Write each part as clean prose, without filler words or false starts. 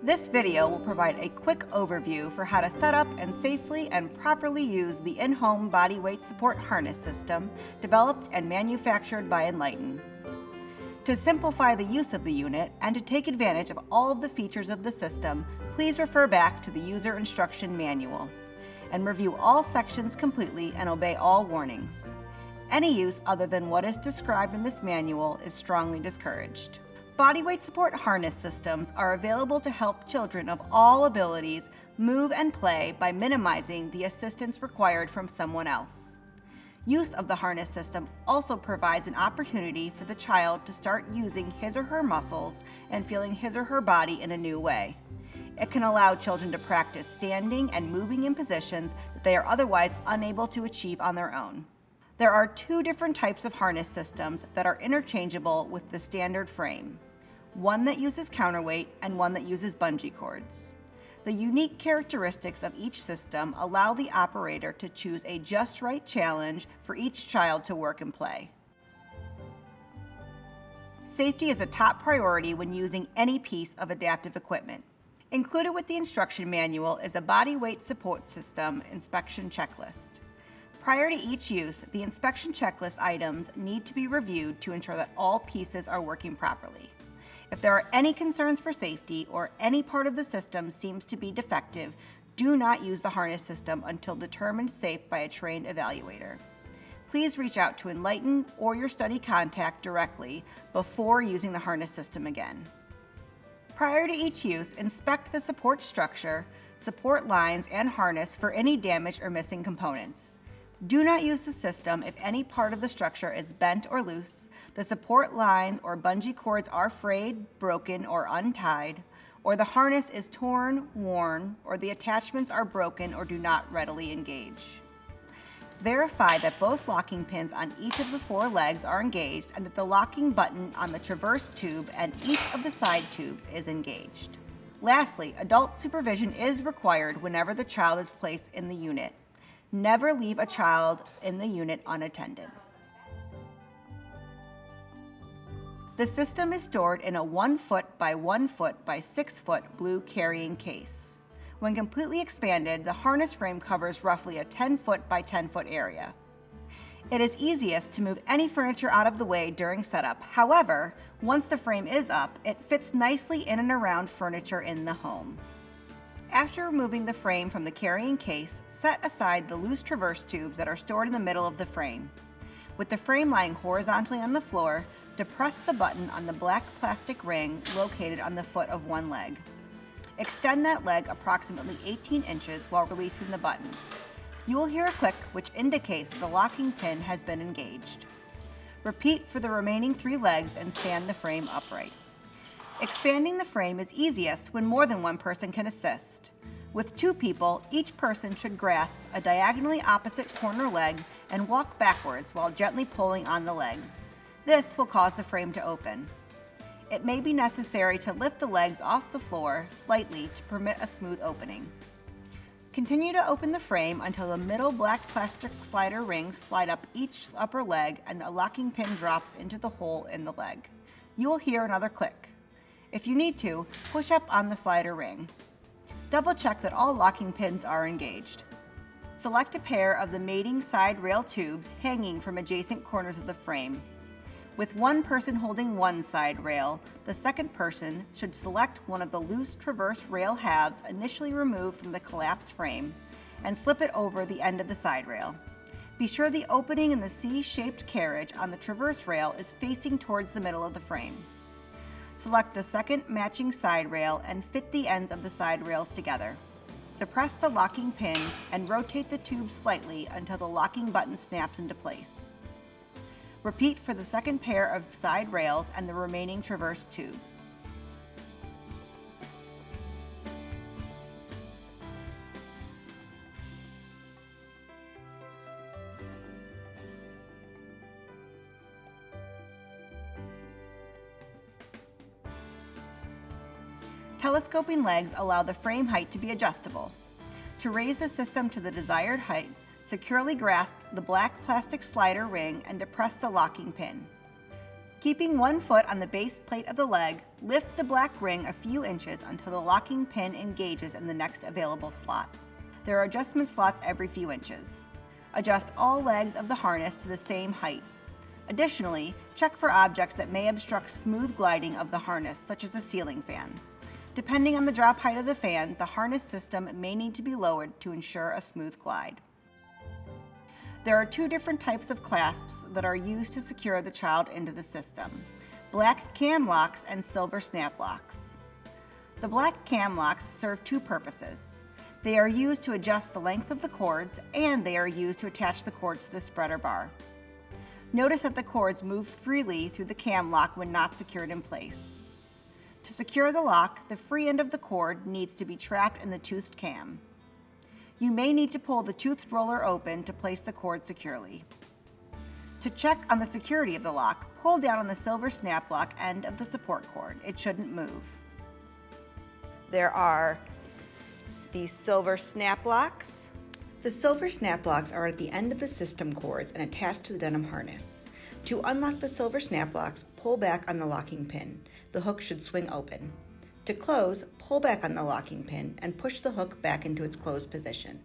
This video will provide a quick overview for how to set up and safely and properly use the in-home body weight support harness system developed and manufactured by Enlighten. To simplify the use of the unit and to take advantage of all of the features of the system, please refer back to the user instruction manual and review all sections completely and obey all warnings. Any use other than what is described in this manual is strongly discouraged. Body weight support harness systems are available to help children of all abilities move and play by minimizing the assistance required from someone else. Use of the harness system also provides an opportunity for the child to start using his or her muscles and feeling his or her body in a new way. It can allow children to practice standing and moving in positions that they are otherwise unable to achieve on their own. There are two different types of harness systems that are interchangeable with the standard frame. One that uses counterweight and one that uses bungee cords. The unique characteristics of each system allow the operator to choose a just right challenge for each child to work and play. Safety is a top priority when using any piece of adaptive equipment. Included with the instruction manual is a body weight support system inspection checklist. Prior to each use, the inspection checklist items need to be reviewed to ensure that all pieces are working properly. If there are any concerns for safety or any part of the system seems to be defective, do not use the harness system until determined safe by a trained evaluator. Please reach out to Enlighten or your study contact directly before using the harness system again. Prior to each use, inspect the support structure, support lines, and harness for any damaged or missing components. Do not use the system if any part of the structure is bent or loose, the support lines or bungee cords are frayed, broken, or untied, or the harness is torn, worn, or the attachments are broken or do not readily engage. Verify that both locking pins on each of the 4 legs are engaged and that the locking button on the traverse tube and each of the side tubes is engaged. Lastly, adult supervision is required whenever the child is placed in the unit. Never leave a child in the unit unattended. The system is stored in a 1 foot by 1 foot by 6 foot blue carrying case. When completely expanded, the harness frame covers roughly a 10 foot by 10 foot area. It is easiest to move any furniture out of the way during setup. However, once the frame is up, it fits nicely in and around furniture in the home. After removing the frame from the carrying case, set aside the loose traverse tubes that are stored in the middle of the frame. With the frame lying horizontally on the floor, depress the button on the black plastic ring located on the foot of one leg. Extend that leg approximately 18 inches while releasing the button. You will hear a click which indicates the locking pin has been engaged. Repeat for the remaining 3 legs and stand the frame upright. Expanding the frame is easiest when more than one person can assist. With 2 people, each person should grasp a diagonally opposite corner leg and walk backwards while gently pulling on the legs. This will cause the frame to open. It may be necessary to lift the legs off the floor slightly to permit a smooth opening. Continue to open the frame until the middle black plastic slider rings slide up each upper leg and a locking pin drops into the hole in the leg. You will hear another click. If you need to, push up on the slider ring. Double check that all locking pins are engaged. Select a pair of the mating side rail tubes hanging from adjacent corners of the frame. With one person holding one side rail, the second person should select one of the loose traverse rail halves initially removed from the collapsed frame and slip it over the end of the side rail. Be sure the opening in the C-shaped carriage on the traverse rail is facing towards the middle of the frame. Select the second matching side rail and fit the ends of the side rails together. Depress the locking pin and rotate the tube slightly until the locking button snaps into place. Repeat for the second pair of side rails and the remaining traverse tube. Telescoping legs allow the frame height to be adjustable. To raise the system to the desired height, securely grasp the black plastic slider ring and depress the locking pin. Keeping one foot on the base plate of the leg, lift the black ring a few inches until the locking pin engages in the next available slot. There are adjustment slots every few inches. Adjust all legs of the harness to the same height. Additionally, check for objects that may obstruct smooth gliding of the harness, such as a ceiling fan. Depending on the drop height of the fan, the harness system may need to be lowered to ensure a smooth glide. There are two different types of clasps that are used to secure the child into the system: black cam locks and silver snap locks. The black cam locks serve two purposes. They are used to adjust the length of the cords, and they are used to attach the cords to the spreader bar. Notice that the cords move freely through the cam lock when not secured in place. To secure the lock, the free end of the cord needs to be trapped in the toothed cam. You may need to pull the toothed roller open to place the cord securely. To check on the security of the lock, pull down on the silver snap lock end of the support cord. It shouldn't move. There are these silver snap locks. The silver snap locks are at the end of the system cords and attached to the denim harness. To unlock the silver snap locks, pull back on the locking pin. The hook should swing open. To close, pull back on the locking pin and push the hook back into its closed position.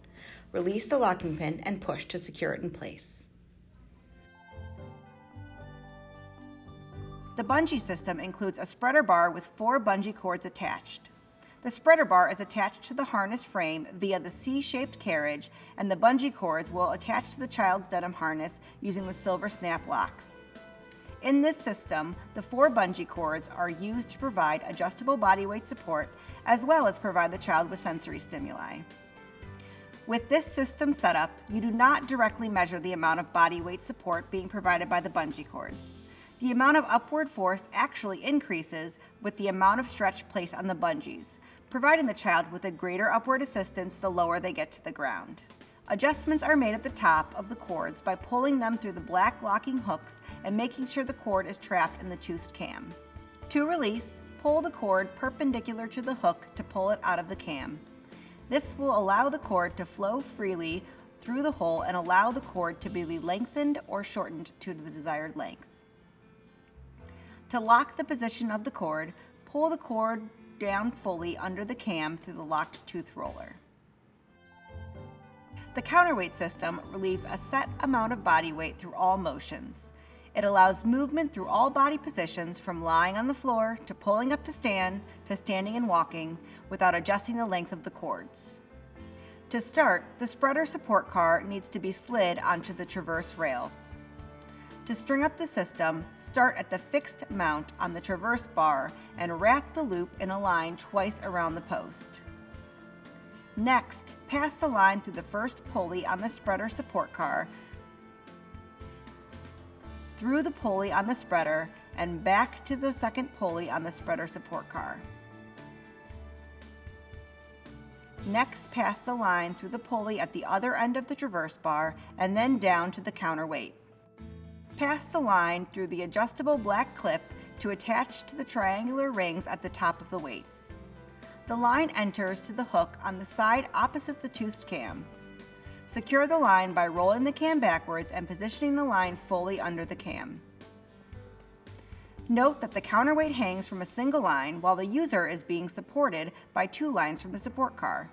Release the locking pin and push to secure it in place. The bungee system includes a spreader bar with 4 bungee cords attached. The spreader bar is attached to the harness frame via the C-shaped carriage, and the bungee cords will attach to the child's denim harness using the silver snap locks. In this system, the 4 bungee cords are used to provide adjustable body weight support, as well as provide the child with sensory stimuli. With this system setup, you do not directly measure the amount of body weight support being provided by the bungee cords. The amount of upward force actually increases with the amount of stretch placed on the bungees, providing the child with a greater upward assistance the lower they get to the ground. Adjustments are made at the top of the cords by pulling them through the black locking hooks and making sure the cord is trapped in the toothed cam. To release, pull the cord perpendicular to the hook to pull it out of the cam. This will allow the cord to flow freely through the hole and allow the cord to be lengthened or shortened to the desired length. To lock the position of the cord, pull the cord down fully under the cam through the locked tooth roller. The counterweight system relieves a set amount of body weight through all motions. It allows movement through all body positions, from lying on the floor to pulling up to stand to standing and walking, without adjusting the length of the cords. To start, the spreader support car needs to be slid onto the traverse rail. To string up the system, start at the fixed mount on the traverse bar and wrap the loop in a line twice around the post. Next, pass the line through the first pulley on the spreader support car, through the pulley on the spreader, and back to the second pulley on the spreader support car. Next, pass the line through the pulley at the other end of the traverse bar and then down to the counterweight. Pass the line through the adjustable black clip to attach to the triangular rings at the top of the weights. The line enters to the hook on the side opposite the toothed cam. Secure the line by rolling the cam backwards and positioning the line fully under the cam. Note that the counterweight hangs from a single line while the user is being supported by 2 lines from the support car.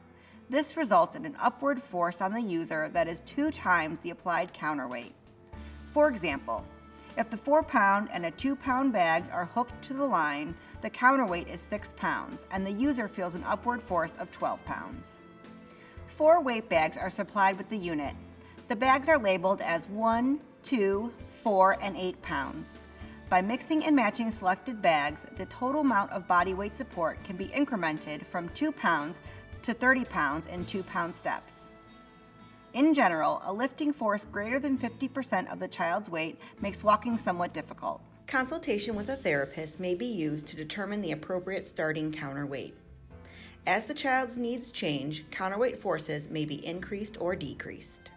This results in an upward force on the user that is 2 times the applied counterweight. For example, if the 4-pound and a 2-pound bags are hooked to the line, the counterweight is 6 pounds, and the user feels an upward force of 12 pounds. 4 weight bags are supplied with the unit. The bags are labeled as 1, 2, 4, and 8 pounds. By mixing and matching selected bags, the total amount of body weight support can be incremented from 2 pounds to 30 pounds in 2-pound steps. In general, a lifting force greater than 50% of the child's weight makes walking somewhat difficult. Consultation with a therapist may be used to determine the appropriate starting counterweight. As the child's needs change, counterweight forces may be increased or decreased.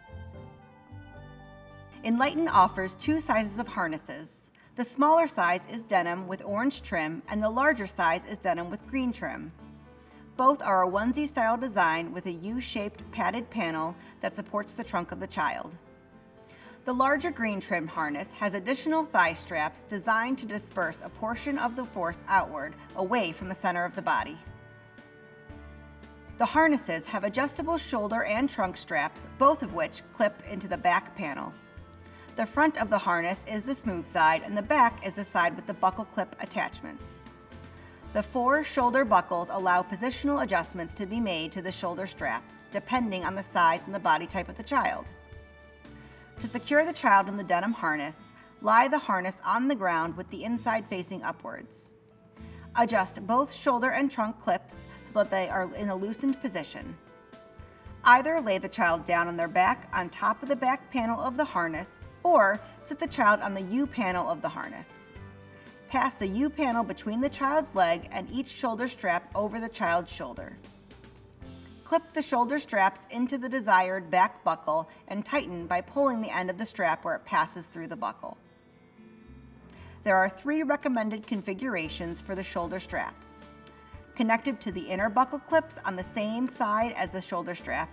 Enlighten offers 2 sizes of harnesses. The smaller size is denim with orange trim, and the larger size is denim with green trim. Both are a onesie-style design with a U-shaped padded panel that supports the trunk of the child. The larger green trimmed harness has additional thigh straps designed to disperse a portion of the force outward, away from the center of the body. The harnesses have adjustable shoulder and trunk straps, both of which clip into the back panel. The front of the harness is the smooth side, and the back is the side with the buckle clip attachments. The 4 shoulder buckles allow positional adjustments to be made to the shoulder straps, depending on the size and the body type of the child. To secure the child in the denim harness, lie the harness on the ground with the inside facing upwards. Adjust both shoulder and trunk clips so that they are in a loosened position. Either lay the child down on their back on top of the back panel of the harness, or sit the child on the U panel of the harness. Pass the U panel between the child's leg and each shoulder strap over the child's shoulder. Clip the shoulder straps into the desired back buckle and tighten by pulling the end of the strap where it passes through the buckle. There are 3 recommended configurations for the shoulder straps. Connected to the inner buckle clips on the same side as the shoulder strap.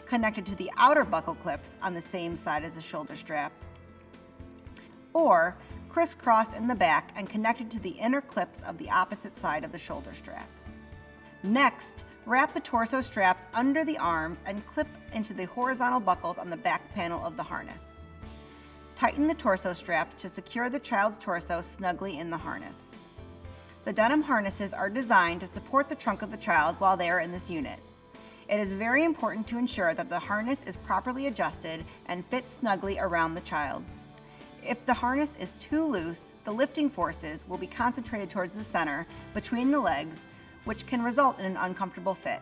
Connected to the outer buckle clips on the same side as the shoulder strap. Or crisscrossed in the back and connected to the inner clips of the opposite side of the shoulder strap. Next, wrap the torso straps under the arms and clip into the horizontal buckles on the back panel of the harness. Tighten the torso straps to secure the child's torso snugly in the harness. The denim harnesses are designed to support the trunk of the child while they are in this unit. It is very important to ensure that the harness is properly adjusted and fits snugly around the child. If the harness is too loose, the lifting forces will be concentrated towards the center between the legs, which can result in an uncomfortable fit.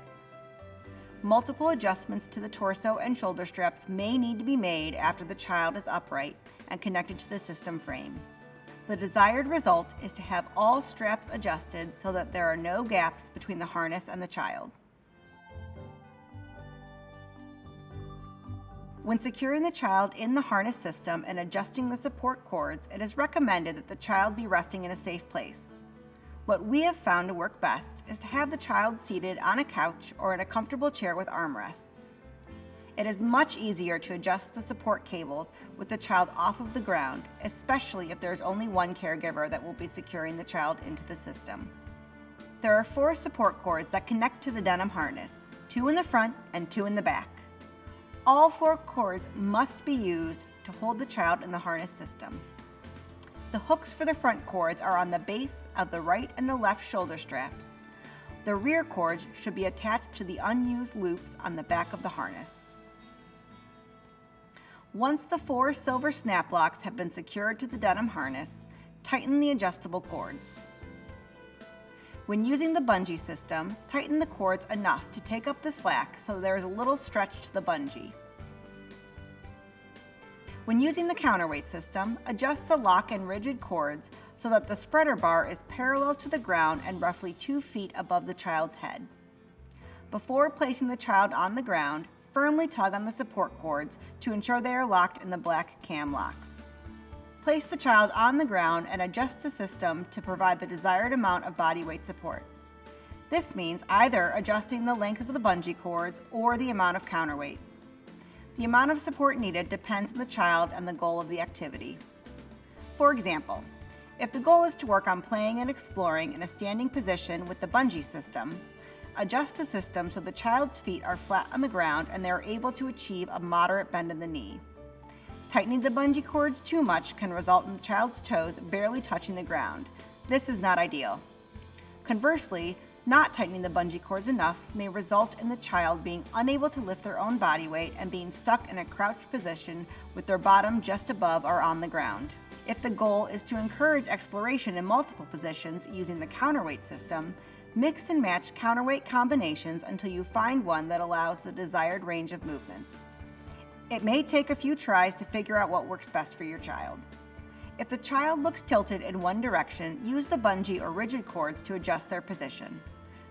Multiple adjustments to the torso and shoulder straps may need to be made after the child is upright and connected to the system frame. The desired result is to have all straps adjusted so that there are no gaps between the harness and the child. When securing the child in the harness system and adjusting the support cords, it is recommended that the child be resting in a safe place. What we have found to work best is to have the child seated on a couch or in a comfortable chair with armrests. It is much easier to adjust the support cables with the child off of the ground, especially if there is only one caregiver that will be securing the child into the system. There are 4 support cords that connect to the denim harness, 2 in the front and 2 in the back. All 4 cords must be used to hold the child in the harness system. The hooks for the front cords are on the base of the right and the left shoulder straps. The rear cords should be attached to the unused loops on the back of the harness. Once the 4 silver snap locks have been secured to the denim harness, tighten the adjustable cords. When using the bungee system, tighten the cords enough to take up the slack so there is a little stretch to the bungee. When using the counterweight system, adjust the lock and rigid cords so that the spreader bar is parallel to the ground and roughly 2 feet above the child's head. Before placing the child on the ground, firmly tug on the support cords to ensure they are locked in the black cam locks. Place the child on the ground and adjust the system to provide the desired amount of body weight support. This means either adjusting the length of the bungee cords or the amount of counterweight. The amount of support needed depends on the child and the goal of the activity. For example, if the goal is to work on playing and exploring in a standing position with the bungee system, adjust the system so the child's feet are flat on the ground and they are able to achieve a moderate bend in the knee. Tightening the bungee cords too much can result in the child's toes barely touching the ground. This is not ideal. Conversely, not tightening the bungee cords enough may result in the child being unable to lift their own body weight and being stuck in a crouched position with their bottom just above or on the ground. If the goal is to encourage exploration in multiple positions using the counterweight system, mix and match counterweight combinations until you find one that allows the desired range of movements. It may take a few tries to figure out what works best for your child. If the child looks tilted in one direction, use the bungee or rigid cords to adjust their position.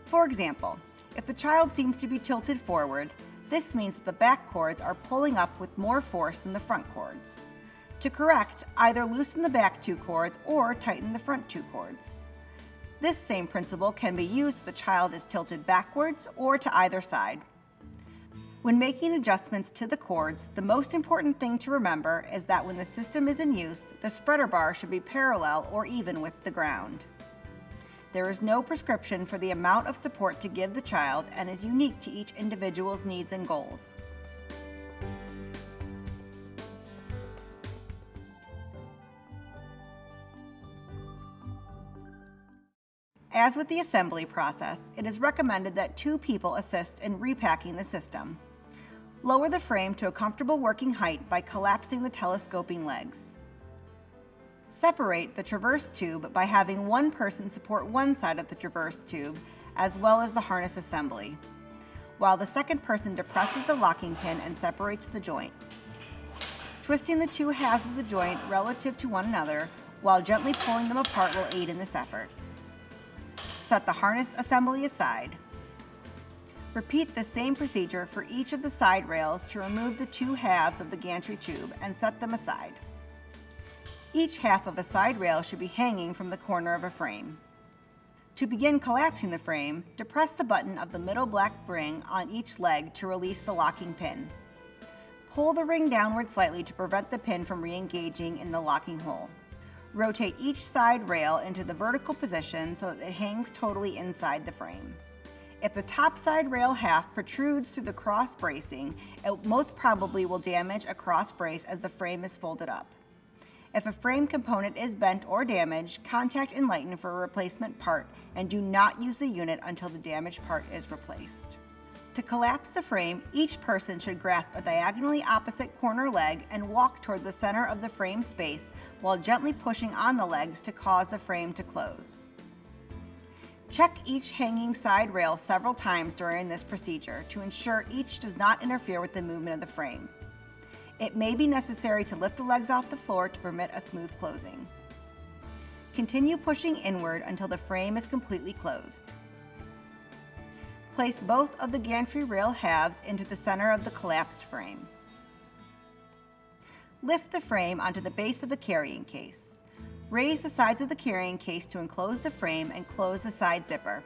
For example, if the child seems to be tilted forward, this means that the back cords are pulling up with more force than the front cords. To correct, either loosen the back 2 cords or tighten the front 2 cords. This same principle can be used if the child is tilted backwards or to either side. When making adjustments to the cords, the most important thing to remember is that when the system is in use, the spreader bar should be parallel or even with the ground. There is no prescription for the amount of support to give the child and is unique to each individual's needs and goals. As with the assembly process, it is recommended that 2 people assist in repacking the system. Lower the frame to a comfortable working height by collapsing the telescoping legs. Separate the traverse tube by having one person support one side of the traverse tube as well as the harness assembly, while the second person depresses the locking pin and separates the joint. Twisting the 2 halves of the joint relative to one another while gently pulling them apart will aid in this effort. Set the harness assembly aside. Repeat the same procedure for each of the side rails to remove the 2 halves of the gantry tube and set them aside. Each half of a side rail should be hanging from the corner of a frame. To begin collapsing the frame, depress the button of the middle black ring on each leg to release the locking pin. Pull the ring downward slightly to prevent the pin from re-engaging in the locking hole. Rotate each side rail into the vertical position so that it hangs totally inside the frame. If the top side rail half protrudes through the cross bracing, it most probably will damage a cross brace as the frame is folded up. If a frame component is bent or damaged, contact Enlighten for a replacement part and do not use the unit until the damaged part is replaced. To collapse the frame, each person should grasp a diagonally opposite corner leg and walk toward the center of the frame space while gently pushing on the legs to cause the frame to close. Check each hanging side rail several times during this procedure to ensure each does not interfere with the movement of the frame. It may be necessary to lift the legs off the floor to permit a smooth closing. Continue pushing inward until the frame is completely closed. Place both of the gantry rail halves into the center of the collapsed frame. Lift the frame onto the base of the carrying case. Raise the sides of the carrying case to enclose the frame and close the side zipper.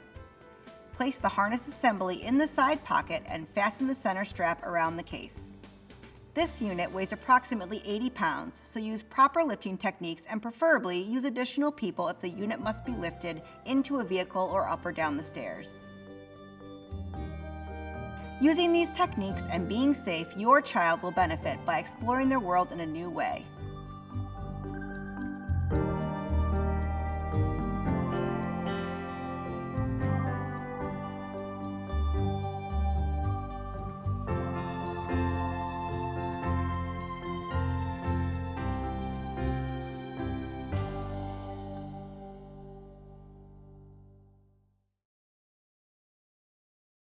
Place the harness assembly in the side pocket and fasten the center strap around the case. This unit weighs approximately 80 pounds, so use proper lifting techniques and preferably use additional people if the unit must be lifted into a vehicle or up or down the stairs. Using these techniques and being safe, your child will benefit by exploring their world in a new way.